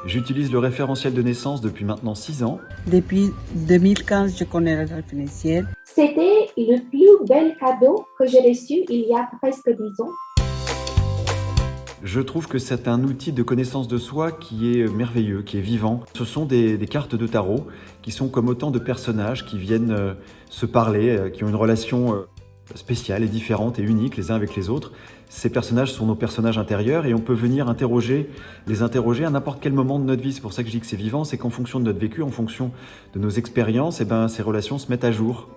J'utilise le référentiel de naissance depuis maintenant 6 ans. Depuis 2015, je connais le référentiel. C'était le plus bel cadeau que j'ai reçu il y a presque 10 ans. Je trouve que c'est un outil de connaissance de soi qui est merveilleux, qui est vivant. Ce sont des cartes de tarot qui sont comme autant de personnages qui viennent se parler, qui ont une relation spéciale et différente et unique les uns avec les autres. Ces personnages sont nos personnages intérieurs et on peut venir les interroger à n'importe quel moment de notre vie. C'est pour ça que je dis que c'est vivant, c'est qu'en fonction de notre vécu, en fonction de nos expériences, ces relations se mettent à jour.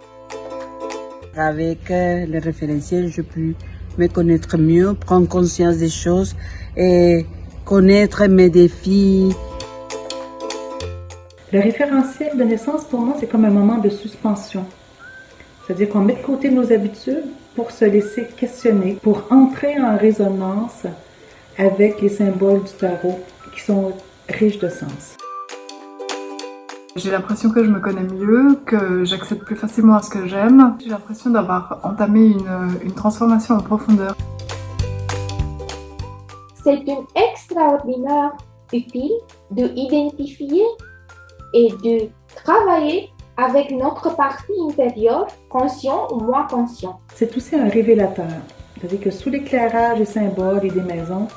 Avec le référentiel, je peux me connaître mieux, prendre conscience des choses et connaître mes défis. Le référentiel de naissance, pour moi, c'est comme un moment de suspension. C'est-à-dire qu'on met de côté nos habitudes pour se laisser questionner, pour entrer en résonance avec les symboles du tarot qui sont riches de sens. J'ai l'impression que je me connais mieux, que j'accède plus facilement à ce que j'aime. J'ai l'impression d'avoir entamé une transformation en profondeur. C'est une extraordinaire utile d'identifier et de travailler avec notre partie intérieure, conscient ou moins conscient. C'est aussi un révélateur. C'est-à-dire que sous l'éclairage des symboles et des maisons,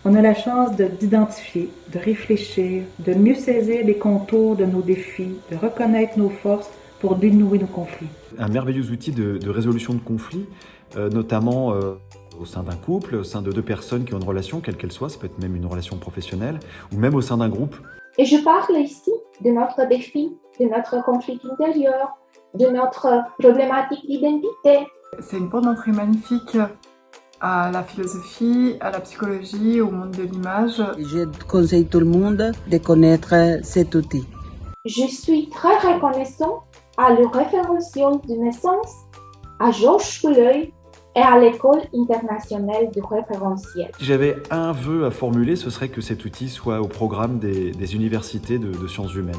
on a la chance d'identifier, de réfléchir, de mieux saisir les contours de nos défis, de reconnaître nos forces pour dénouer nos conflits. Un merveilleux outil de résolution de conflits, notamment au sein d'un couple, au sein de deux personnes qui ont une relation, quelle qu'elle soit, ça peut être même une relation professionnelle, ou même au sein d'un groupe. Et je parle ici de notre défi, de notre conflit intérieur, de notre problématique d'identité. C'est une porte d'entrée magnifique à la philosophie, à la psychologie, au monde de l'image. Je conseille tout le monde de connaître cet outil. Je suis très reconnaissant à le référentiel de naissance, à Georges Couleuil et à l'École internationale du référentiel. Si j'avais un vœu à formuler, ce serait que cet outil soit au programme des universités de sciences humaines.